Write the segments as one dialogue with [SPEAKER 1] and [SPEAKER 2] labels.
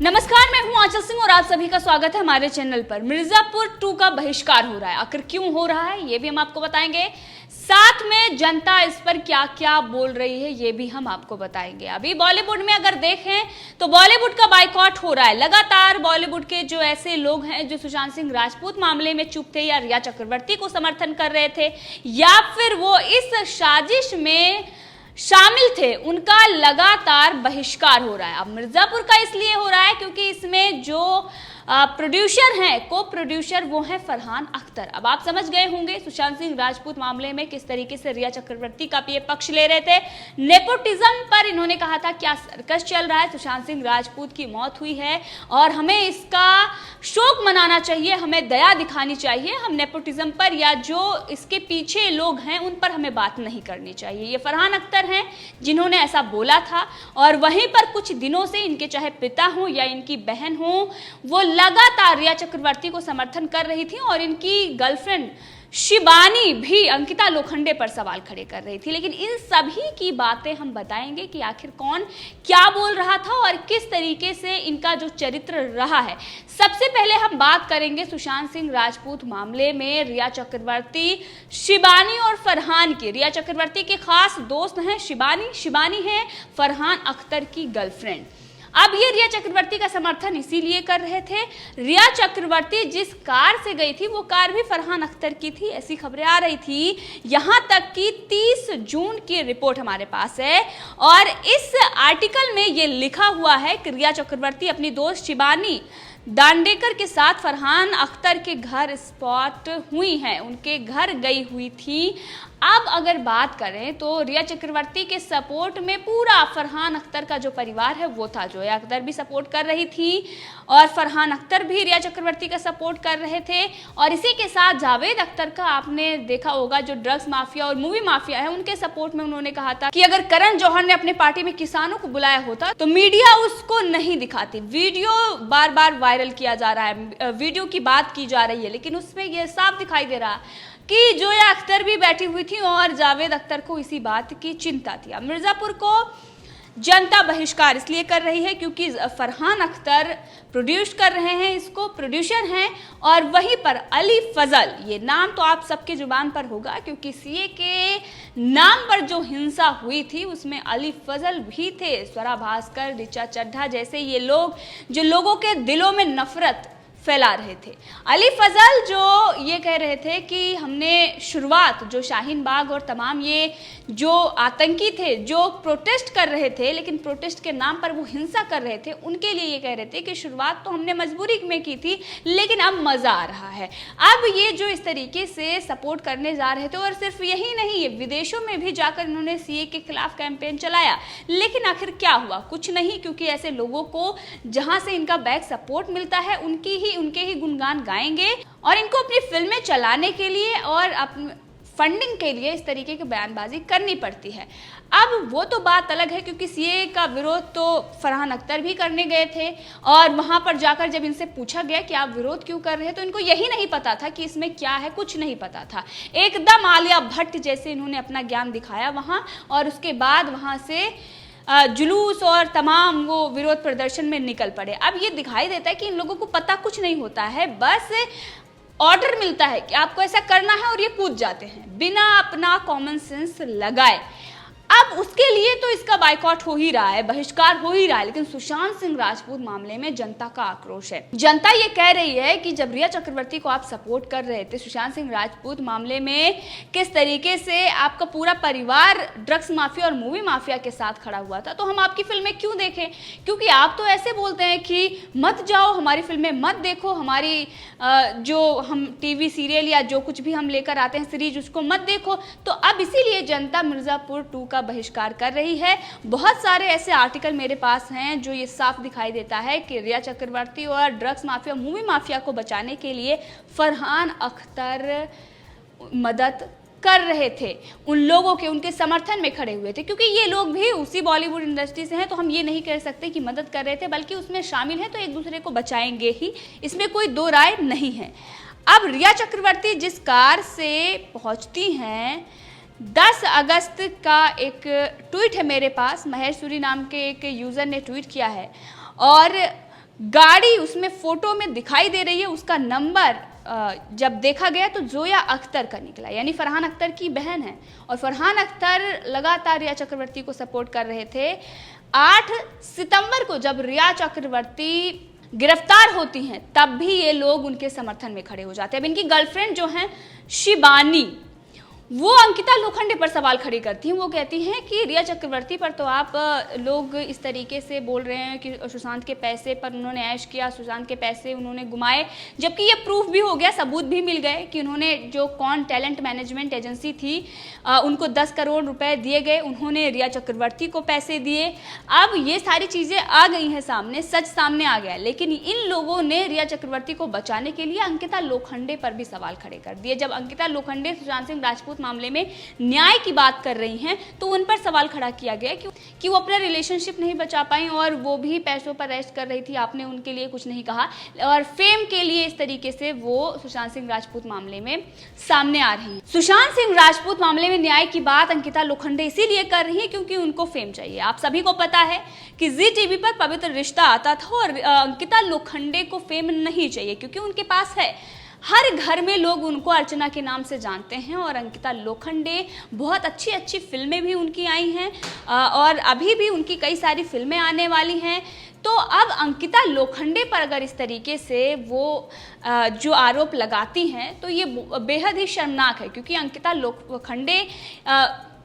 [SPEAKER 1] नमस्कार, मैं हूं आंचल सिंह और आप सभी का स्वागत है हमारे चैनल पर। मिर्जापुर 2 का बहिष्कार हो रहा है, आखिर क्यों हो रहा है ये भी हम आपको बताएंगे। साथ में जनता इस पर क्या क्या बोल रही है ये भी हम आपको बताएंगे। अभी बॉलीवुड में अगर देखें तो बॉलीवुड का बाइकआउट हो रहा है लगातार। बॉलीवुड के जो ऐसे लोग हैं जो सुशांत सिंह राजपूत मामले में चुप थे या रिया चक्रवर्ती को समर्थन कर रहे थे या फिर वो इस साजिश में शामिल थे, उनका लगातार बहिष्कार हो रहा है। अब मिर्जापुर का इसलिए हो रहा है क्योंकि इसमें जो प्रोड्यूसर हैं, को प्रोड्यूसर, वो हैं फरहान अख्तर। अब आप समझ गए होंगे सुशांत सिंह राजपूत मामले में किस तरीके से रिया चक्रवर्ती का ये पक्ष ले रहे थे। नेपोटिज्म पर इन्होंने कहा था क्या सर्कस चल रहा है, सुशांत सिंह राजपूत की मौत हुई है और हमें इसका शोक मनाना चाहिए, हमें दया दिखानी चाहिए, हम नेपोटिज्म पर या जो इसके पीछे लोग हैं उन पर हमें बात नहीं करनी चाहिए। ये फरहान अख्तर हैं जिन्होंने ऐसा बोला था और वहीं पर कुछ दिनों से इनके चाहे पिता हों या इनकी बहन हो, वो लगातार रिया चक्रवर्ती को समर्थन कर रही थी और इनकी गर्लफ्रेंड शिबानी भी अंकिता लोखंडे पर सवाल खड़े कर रही थी। लेकिन इन सभी की बातें हम बताएंगे कि आखिर कौन क्या बोल रहा था और किस तरीके से इनका जो चरित्र रहा है। सबसे पहले हम बात करेंगे सुशांत सिंह राजपूत मामले में रिया चक्रवर्ती, शिबानी और फरहान की। रिया चक्रवर्ती के खास दोस्त हैं शिबानी है फरहान अख्तर की गर्लफ्रेंड। अब ये रिया चक्रवर्ती का समर्थन इसीलिए कर रहे थे। रिया चक्रवर्ती जिस कार से गई थी वो कार भी फरहान अख्तर की थी, ऐसी खबरें आ रही थी। यहां तक कि 30 जून की रिपोर्ट हमारे पास है और इस आर्टिकल में ये लिखा हुआ है कि रिया चक्रवर्ती अपनी दोस्त शिबानी दांडेकर के साथ फरहान अख्तर के घर स्पॉट हुई हैं, उनके घर गई हुई थी। अब अगर बात करें तो रिया चक्रवर्ती के सपोर्ट में पूरा फरहान अख्तर का जो परिवार है वो था। जोया अख्तर भी सपोर्ट कर रही थी और फरहान अख्तर भी रिया चक्रवर्ती का सपोर्ट कर रहे थे। और इसी के साथ जावेद अख्तर का आपने देखा होगा, जो ड्रग्स माफिया और मूवी माफिया है, उनके सपोर्ट में उन्होंने कहा था कि अगर करण जौहर ने अपने पार्टी में किसानों को बुलाया होता तो मीडिया उसको नहीं दिखाती। वीडियो बार बार वायरल किया जा रहा है, वीडियो की बात की जा रही है, लेकिन उसमें यह साफ दिखाई दे रहा कि जोया अख्तर भी बैठी हुई थी और जावेद अख्तर को इसी बात की चिंता थी। अब मिर्जापुर को जनता बहिष्कार इसलिए कर रही है क्योंकि फरहान अख्तर प्रोड्यूस कर रहे हैं, इसको प्रोड्यूसर हैं। और वहीं पर अली फजल, ये नाम तो आप सबके जुबान पर होगा क्योंकि सीए के नाम पर जो हिंसा हुई थी उसमें अली फजल भी थे। स्वरा भास्कर, ऋचा चड्ढा जैसे ये लोग जो लोगों के दिलों में नफरत फैला रहे थे। अली फजल जो ये कह रहे थे कि हमने शुरुआत जो शाहीन बाग और तमाम ये जो आतंकी थे जो प्रोटेस्ट कर रहे थे, लेकिन प्रोटेस्ट के नाम पर वो हिंसा कर रहे थे, उनके लिए ये कह रहे थे कि शुरुआत तो हमने मजबूरी में की थी लेकिन अब मज़ा आ रहा है। अब ये जो इस तरीके से सपोर्ट करने जा रहे थे और सिर्फ यही नहीं, ये विदेशों में भी जाकर इन्होंने सीए के खिलाफ कैंपेन चलाया, लेकिन आखिर क्या हुआ? कुछ नहीं, क्योंकि ऐसे लोगों को जहाँ से इनका बैक सपोर्ट मिलता है उनके ही गुणगान गाएंगे और इनको अपनी फिल्में चलाने के लिए और फंडिंग के लिए इस तरीके की बयानबाजी करनी पड़ती है। अब वो तो बात अलग है क्योंकि सीए का विरोध तो फरहान अख्तर भी करने गए थे और वहाँ पर जाकर जब इनसे पूछा गया कि आप विरोध क्यों कर रहे हैं तो इनको यही नहीं पता था कि इसमें क्या है, कुछ नहीं पता था। एकदम आलिया भट्ट जैसे इन्होंने अपना ज्ञान दिखाया वहाँ और उसके बाद वहाँ से जुलूस और तमाम वो विरोध प्रदर्शन में निकल पड़े। अब ये दिखाई देता है कि इन लोगों को पता कुछ नहीं होता है, बस ऑर्डर मिलता है कि आपको ऐसा करना है और ये कूद जाते हैं बिना अपना कॉमन सेंस लगाए। अब उसके लिए तो इसका बाइकआउट हो ही रहा है, बहिष्कार हो ही रहा है, लेकिन सुशांत सिंह राजपूत मामले में जनता का आक्रोश है। जनता ये कह रही है कि जब रिया चक्रवर्ती को आप सपोर्ट कर रहे थे, सुशांत सिंह राजपूत मामले में किस तरीके से आपका पूरा परिवार ड्रग्स माफिया और मूवी माफिया के साथ खड़ा हुआ था, तो हम आपकी फिल्में क्यों देखें? क्योंकि आप तो ऐसे बोलते हैं कि मत जाओ हमारी फिल्में मत देखो, हमारी जो हम टीवी सीरियल या जो कुछ भी हम लेकर आते हैं सीरीज उसको मत देखो। तो अब इसीलिए जनता मिर्जापुर 2 का बहिष्कार कर रही है। बहुत सारे ऐसे आर्टिकल मेरे पास हैं जो ये साफ दिखाई देता है कि रिया चक्रवर्ती और ड्रग्स माफिया मूवी माफिया को बचाने के लिए फरहान अख्तर मदद कर रहे थे, उन लोगों के उनके समर्थन में खड़े हुए थे, क्योंकि ये लोग भी उसी बॉलीवुड इंडस्ट्री से हैं। तो हम ये नहीं कह सकते कि मदद कर रहे थे, बल्कि उसमें शामिल हैं तो एक दूसरे को बचाएंगे ही, इसमें कोई दो राय नहीं है। अब रिया चक्रवर्ती जिस कार से पहुंचती हैं, 10 अगस्त का एक ट्वीट है मेरे पास, महेश सूरी नाम के एक यूज़र ने ट्वीट किया है और गाड़ी उसमें फोटो में दिखाई दे रही है, उसका नंबर जब देखा गया तो जोया अख्तर का निकला, यानी फरहान अख्तर की बहन है। और फरहान अख्तर लगातार रिया चक्रवर्ती को सपोर्ट कर रहे थे। 8 सितंबर को जब रिया चक्रवर्ती गिरफ्तार होती हैं तब भी ये लोग उनके समर्थन में खड़े हो जाते हैं। अब इनकी गर्लफ्रेंड जो हैं शिबानी, वो अंकिता लोखंडे पर सवाल खड़े करती हैं। वो कहती हैं कि रिया चक्रवर्ती पर तो आप लोग इस तरीके से बोल रहे हैं कि सुशांत के पैसे पर उन्होंने ऐश किया, सुशांत के पैसे उन्होंने घुमाए, जबकि ये प्रूफ भी हो गया, सबूत भी मिल गए कि उन्होंने जो कौन टैलेंट मैनेजमेंट एजेंसी थी उनको 10 करोड़ रुपए दिए गए, उन्होंने रिया चक्रवर्ती को पैसे दिए। अब ये सारी चीज़ें आ गई हैं सामने, सच सामने आ गया, लेकिन इन लोगों ने रिया चक्रवर्ती को बचाने के लिए अंकिता लोखंडे पर भी सवाल खड़े कर दिए। जब अंकिता लोखंडे सुशांत सिंह राजपूत मामले में न्याय की बात कर रही हैं तो उन पर सवाल खड़ा किया गया कि वो अपना रिलेशनशिप नहीं बचा पाई और वो भी पैसों पर रेस्ट कर रही थी, आपने उनके लिए कुछ नहीं कहा, और फेम के लिए इस तरीके से वो सुशांत सिंह राजपूत मामले में सामने आ रही हैं। सुशांत सिंह राजपूत मामले में न्याय की बात अंकिता लोखंडे इसीलिए कर रही है क्योंकि उनको फेम चाहिए। आप सभी को पता है कि जी टीवी पर पवित्र रिश्ता आता था और अंकिता लोखंडे को फेम नहीं चाहिए क्योंकि उनके पास है। हर घर में लोग उनको अर्चना के नाम से जानते हैं और अंकिता लोखंडे, बहुत अच्छी अच्छी फिल्में भी उनकी आई हैं और अभी भी उनकी कई सारी फिल्में आने वाली हैं। तो अब अंकिता लोखंडे पर अगर इस तरीके से वो जो आरोप लगाती हैं तो ये बेहद ही शर्मनाक है, क्योंकि अंकिता लोखंडे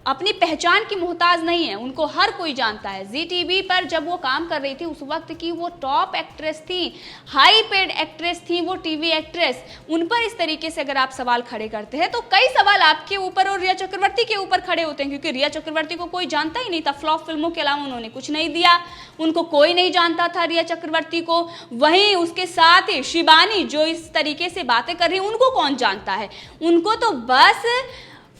[SPEAKER 1] अपनी पहचान की मोहताज नहीं है, उनको हर कोई जानता है। जी टीवी पर जब वो काम कर रही थी उस वक्त की वो टॉप एक्ट्रेस थी, हाई पेड एक्ट्रेस थी वो टीवी एक्ट्रेस। उन पर इस तरीके से अगर आप सवाल खड़े करते हैं तो कई सवाल आपके ऊपर और रिया चक्रवर्ती के ऊपर खड़े होते हैं, क्योंकि रिया चक्रवर्ती को कोई जानता ही नहीं था। फ्लॉप फिल्मों के अलावा उन्होंने कुछ नहीं दिया, उनको कोई नहीं जानता था रिया चक्रवर्ती को। वहीं उसके साथ ही शिबानी जो इस तरीके से बातें कर रही है, उनको कौन जानता है? उनको तो बस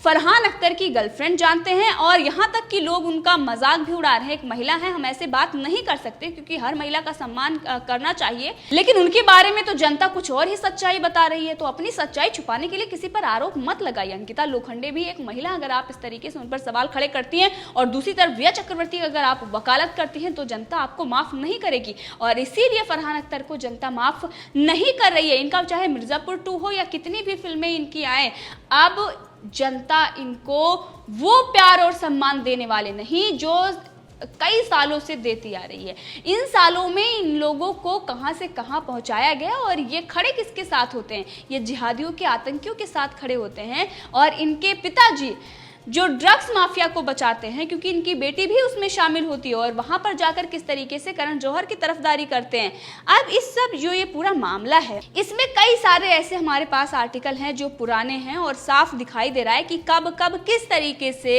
[SPEAKER 1] फरहान अख्तर की गर्लफ्रेंड जानते हैं और यहाँ तक कि लोग उनका मजाक भी उड़ा रहे हैं। एक महिला है, हम ऐसे बात नहीं कर सकते क्योंकि हर महिला का सम्मान करना चाहिए, लेकिन उनके बारे में तो जनता कुछ और ही सच्चाई बता रही है। तो अपनी सच्चाई छुपाने के लिए किसी पर आरोप मत लगाइए। अंकिता लोखंडे भी एक महिला, अगर आप इस तरीके से उन पर सवाल खड़े करती हैं और दूसरी तरफ रिया चक्रवर्ती अगर आप वकालत करती हैं तो जनता आपको माफ नहीं करेगी और इसीलिए फरहान अख्तर को जनता माफ नहीं कर रही है। इनका चाहे मिर्जापुर 2 हो या कितनी भी फिल्में इनकी आए, अब जनता इनको वो प्यार और सम्मान देने वाले नहीं जो कई सालों से देती आ रही है। इन सालों में इन लोगों को कहां से कहां पहुंचाया गया और ये खड़े किसके साथ होते हैं? ये जिहादियों के, आतंकियों के साथ खड़े होते हैं। और इनके पिताजी जो ड्रग्स माफिया को बचाते हैं, क्योंकि इनकी बेटी भी उसमें शामिल होती है, और वहां पर जाकर किस तरीके से करण जौहर की तरफदारी करते हैं। अब इस सब जो ये पूरा मामला है, इसमें कई सारे ऐसे हमारे पास आर्टिकल हैं जो पुराने हैं और साफ दिखाई दे रहा है कि कब कब किस तरीके से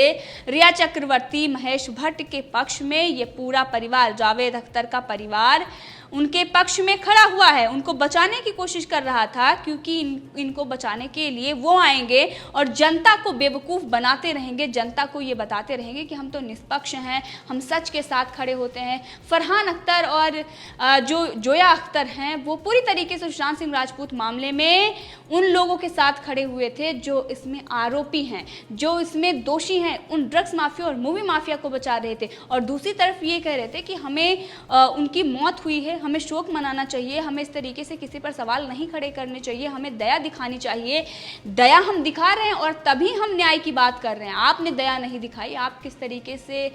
[SPEAKER 1] रिया चक्रवर्ती, महेश भट्ट के पक्ष में ये पूरा परिवार, जावेद अख्तर का परिवार उनके पक्ष में खड़ा हुआ है, उनको बचाने की कोशिश कर रहा था, क्योंकि इनको बचाने के लिए वो आएंगे और जनता को बेवकूफ़ बनाते रहेंगे, जनता को ये बताते रहेंगे कि हम तो निष्पक्ष हैं, हम सच के साथ खड़े होते हैं। फरहान अख्तर और जो जोया अख्तर हैं वो पूरी तरीके से सुशांत सिंह राजपूत मामले में उन लोगों के साथ खड़े हुए थे जो इसमें आरोपी हैं, जो इसमें दोषी हैं, उन ड्रग्स माफिया और मूवी माफिया को बचा रहे थे। और दूसरी तरफ ये कह रहे थे कि हमें उनकी मौत हुई है, हमें शोक मनाना चाहिए, हमें इस तरीके से किसी पर सवाल नहीं खड़े करने चाहिए, हमें दया दिखानी चाहिए। दया हम दिखा रहे हैं और तभी हम न्याय की बात कर रहे हैं। आपने दया नहीं दिखाई, आप किस तरीके से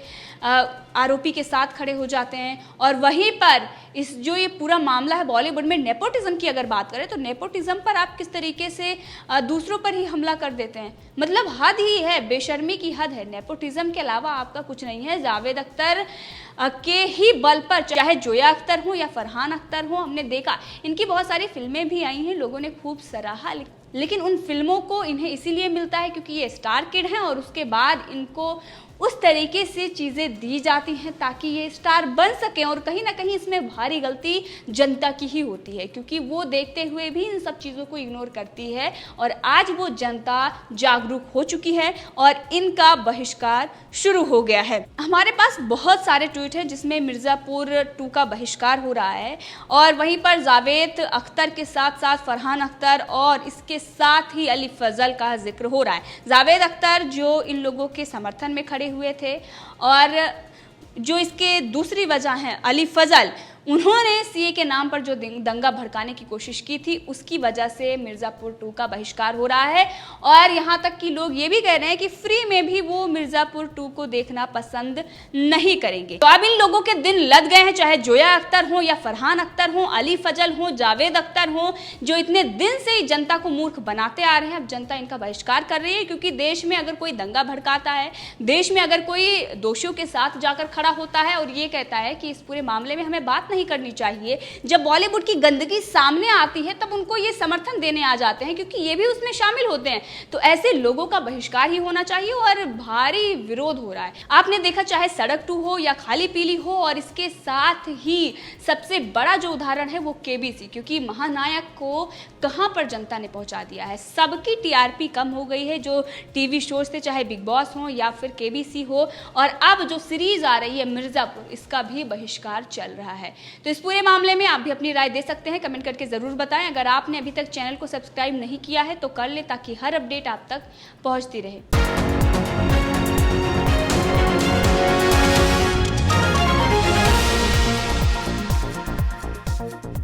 [SPEAKER 1] आरोपी के साथ खड़े हो जाते हैं। और वहीं पर इस जो ये पूरा मामला है बॉलीवुड में नेपोटिज्म की अगर बात करें तो नेपोटिज्म पर आप किस तरीके से दूसरों पर ही हमला कर देते हैं, मतलब हद ही है, बेशर्मी की हद है। नेपोटिज्म के अलावा आपका कुछ नहीं है। जावेद अख्तर के ही बल पर, चाहे जोया अख्तर हो या फरहान अख्तर हो, हमने देखा इनकी बहुत सारी फिल्में भी आई हैं, लोगों ने खूब सराहा, लेकिन उन फिल्मों को इन्हें इसीलिए मिलता है क्योंकि ये स्टार किड हैं और उसके बाद इनको उस तरीके से चीज़ें दी जाती हैं ताकि ये स्टार बन सकें। और कहीं ना कहीं इसमें भारी गलती जनता की ही होती है, क्योंकि वो देखते हुए भी इन सब चीज़ों को इग्नोर करती है। और आज वो जनता जागरूक हो चुकी है और इनका बहिष्कार शुरू हो गया है। हमारे पास बहुत सारे ट्वीट हैं जिसमें मिर्ज़ापुर 2 का बहिष्कार हो रहा है और वहीं पर जावेद अख्तर के साथ साथ फरहान अख्तर और इसके साथ ही अली फजल का जिक्र हो रहा है। जावेद अख्तर जो इन लोगों के समर्थन में खड़े हुए थे और जो इसके दूसरी वजह है अली फजल, उन्होंने सीए के नाम पर जो दंगा भड़काने की कोशिश की थी, उसकी वजह से मिर्जापुर 2 का बहिष्कार हो रहा है। और यहाँ तक कि लोग ये भी कह रहे हैं कि फ्री में भी वो मिर्जापुर 2 को देखना पसंद नहीं करेंगे। तो अब इन लोगों के दिन लद गए हैं, चाहे जोया अख्तर हो या फरहान अख्तर हो, अली फजल हो, जावेद अख्तर हो, जो इतने दिन से ही जनता को मूर्ख बनाते आ रहे हैं। अब जनता इनका बहिष्कार कर रही है, क्योंकि देश में अगर कोई दंगा भड़काता है, देश में अगर कोई दोषियों के साथ जाकर खड़ा होता है और ये कहता है कि इस पूरे मामले में हमें बात नहीं करनी चाहिए, जब बॉलीवुड की गंदगी सामने आती है तब उनको ये समर्थन देने आ जाते हैं, क्योंकि ये भी उसमें शामिल होते हैं। तो ऐसे लोगों का बहिष्कार ही होना चाहिए और भारी विरोध हो रहा है। आपने देखा, चाहे सड़क 2 हो या खाली पीली हो, और इसके साथ ही सबसे बड़ा जो उदाहरण है वो केबीसी, क्योंकि महानायक को कहां पर जनता ने पहुंचा दिया है। सबकी टीआरपी कम हो गई है, जो टीवी शोज थे, चाहे बिग बॉस हो या फिर केबीसी हो, और अब जो सीरीज आ रही है मिर्जापुर, इसका भी बहिष्कार चल रहा है। तो इस पूरे मामले में आप भी अपनी राय दे सकते हैं, कमेंट करके जरूर बताएं। अगर आपने अभी तक चैनल को सब्सक्राइब नहीं किया है तो कर ले, ताकि हर अपडेट आप तक पहुंचती रहे।